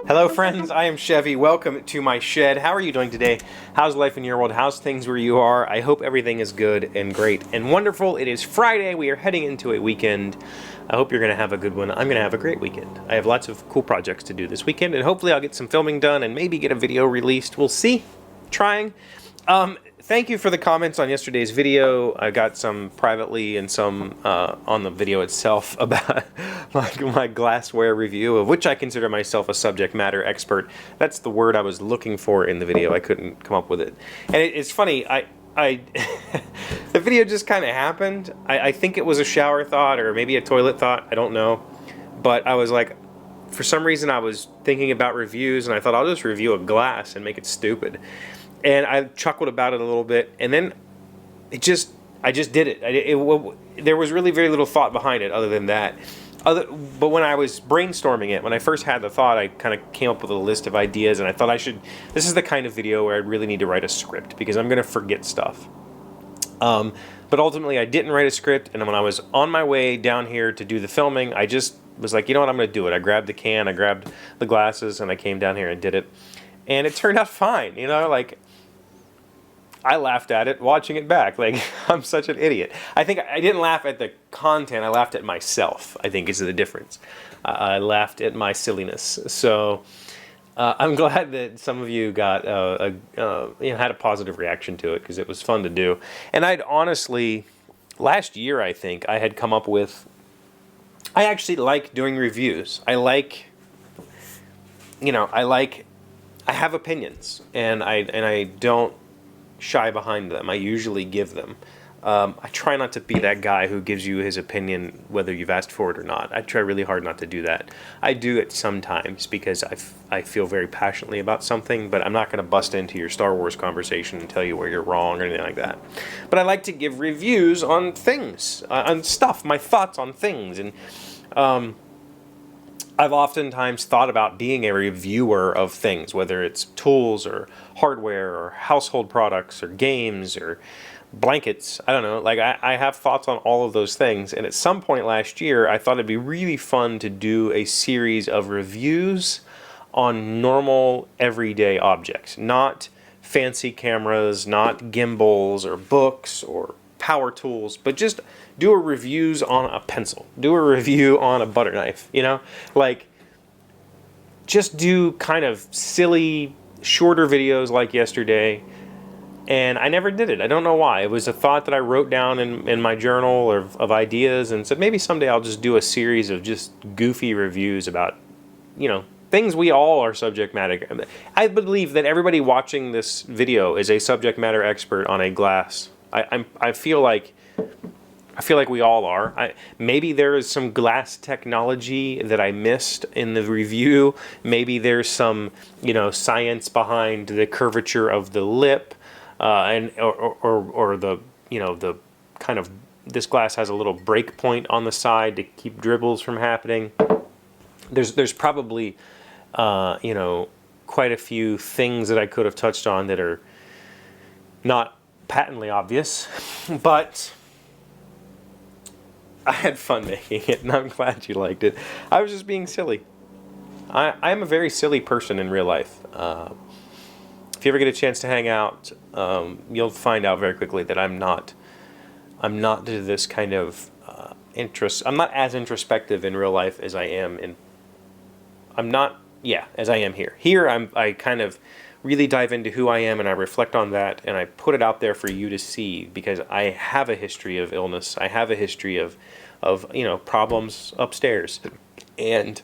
Hello friends, I am Chevy. Welcome to my shed. How are you doing today? How's life in your world? How's things where you are? I hope everything is good and great and wonderful. It is Friday. We are heading into a weekend. I hope you're going to have a good one. I'm going to have a great weekend. I have lots of cool projects to do this weekend, and hopefully I'll get some filming done and maybe get a video released. We'll see. Trying. Thank you for the comments on yesterday's video. I got some privately and some on the video itself about my glassware review, of which I consider myself a subject matter expert. That's the word I was looking for in the video. I couldn't come up with it. And it's funny, the video just kind of happened. I think it was a shower thought or maybe a toilet thought. I don't know. But I was like, for some reason I was thinking about reviews and I thought I'll just review a glass and make it stupid. And I chuckled about it a little bit, and then I just did it. There was really very little thought behind it other than that. But when I was brainstorming it, when I first had the thought, I kind of came up with a list of ideas, and I thought this is the kind of video where I really need to write a script, because I'm going to forget stuff. But ultimately, I didn't write a script, and when I was on my way down here to do the filming, I just was like, you know what, I'm going to do it. I grabbed the can, I grabbed the glasses, and I came down here and did it. And it turned out fine, you know, like, I laughed at it watching it back. Like, I'm such an idiot. I think I didn't laugh at the content. I laughed at myself, I think is the difference. I laughed at my silliness. So I'm glad that some of you got had a positive reaction to it, because it was fun to do. And I'd honestly, last year I think, I had come up with, I actually like doing reviews. I have opinions, and I don't shy behind them. I usually give them. I try not to be that guy who gives you his opinion whether you've asked for it or not. I try really hard not to do that. I do it sometimes because I feel very passionately about something, but I'm not going to bust into your Star Wars conversation and tell you where you're wrong or anything like that. But I like to give reviews on things, on stuff, my thoughts on things, and I've oftentimes thought about being a reviewer of things, whether it's tools or hardware or household products or games or blankets. I don't know. Like, I have thoughts on all of those things. And at some point last year, I thought it'd be really fun to do a series of reviews on normal, everyday objects. Not fancy cameras, not gimbals or books or power tools, but just do a reviews on a pencil, do a review on a butter knife, you know, like just do kind of silly, shorter videos like yesterday. And I never did it. I don't know why. It was a thought that I wrote down in my journal of ideas, and said maybe someday I'll just do a series of just goofy reviews about, you know, things we all are subject matter. I believe that everybody watching this video is a subject matter expert on a glass. I feel like we all are. Maybe there is some glass technology that I missed in the review. Maybe there's some, you know, science behind the curvature of the lip, or the, you know, the kind of, this glass has a little break point on the side to keep dribbles from happening. There's probably, you know, quite a few things that I could have touched on that are not patently obvious, but I had fun making it, and I'm glad you liked it. I was just being silly. I'm a very silly person in real life. If you ever get a chance to hang out, you'll find out very quickly that I'm not to this kind of I'm not as introspective in real life as I am as I am here. Here I kind of really dive into who I am, and I reflect on that, and I put it out there for you to see, because I have a history of illness. I have a history of you know, problems upstairs, and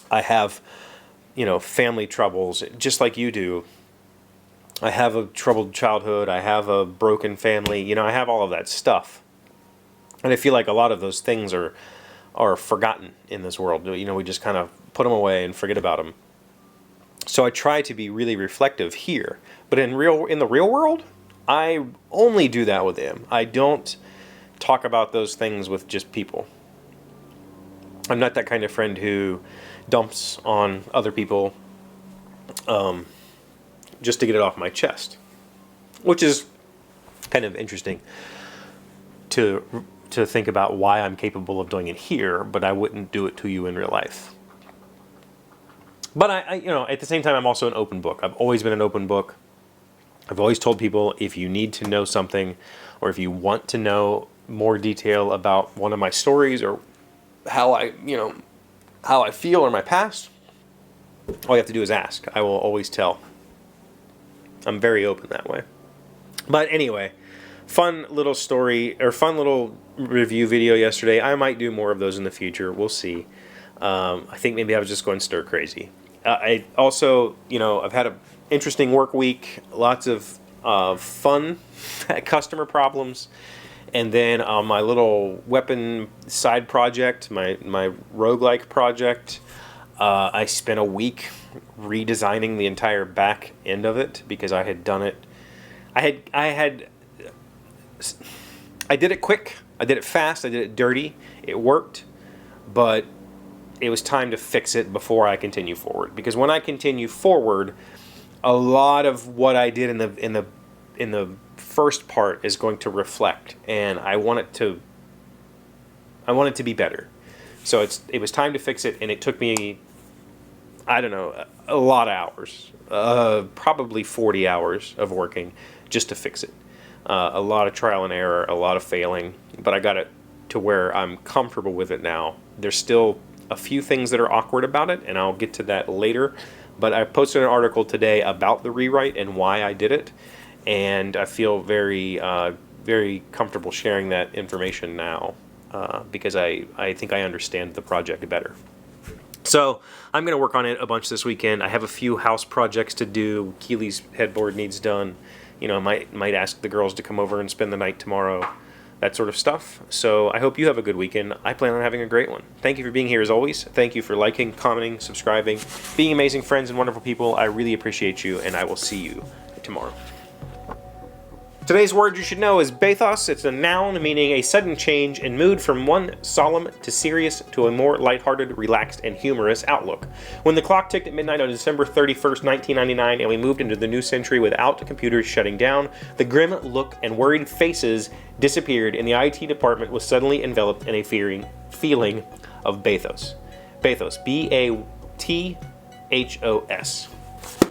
I have, you know, family troubles just like you do. I have a troubled childhood. I have a broken family. You know, I have all of that stuff, and I feel like a lot of those things are forgotten in this world. You know, we just kind of put them away and forget about them. So I try to be really reflective here, but in the real world, I only do that with him. I don't talk about those things with just people. I'm not that kind of friend who dumps on other people just to get it off my chest, which is kind of interesting to think about why I'm capable of doing it here, but I wouldn't do it to you in real life. But you know, at the same time, I'm also an open book. I've always been an open book. I've always told people, if you need to know something, or if you want to know more detail about one of my stories, or how I feel, or my past, all you have to do is ask. I will always tell. I'm very open that way. But anyway, fun little story, or fun little review video yesterday. I might do more of those in the future. We'll see. I think maybe I was just going stir crazy. I also, you know, I've had an interesting work week, lots of fun customer problems, and then my little weapon side project, my roguelike project, I spent a week redesigning the entire back end of it because I had done it. I did it quick, I did it fast, I did it dirty. It worked, but it was time to fix it before I continue forward. Because when I continue forward, a lot of what I did in the first part is going to reflect, and I want it to be better. So it was time to fix it, and it took me, I don't know, a lot of hours, probably 40 hours of working just to fix it. A lot of trial and error, a lot of failing, but I got it to where I'm comfortable with it now. There's still a few things that are awkward about it, and I'll get to that later. But I posted an article today about the rewrite and why I did it, and I feel very, very comfortable sharing that information now because I think I understand the project better. So I'm going to work on it a bunch this weekend. I have a few house projects to do. Keely's headboard needs done. You know, might ask the girls to come over and spend the night tomorrow. That sort of stuff. So I hope you have a good weekend. I plan on having a great one. Thank you for being here as always. Thank you for liking, commenting, subscribing, being amazing friends and wonderful people. I really appreciate you, and I will see you tomorrow. Today's word you should know is bathos. It's a noun meaning a sudden change in mood from one solemn to serious to a more lighthearted, relaxed, and humorous outlook. When the clock ticked at midnight on December 31st, 1999, and we moved into the new century without computers shutting down, the grim look and worried faces disappeared, and the IT department was suddenly enveloped in a feeling of bathos. Bathos, B-A-T-H-O-S.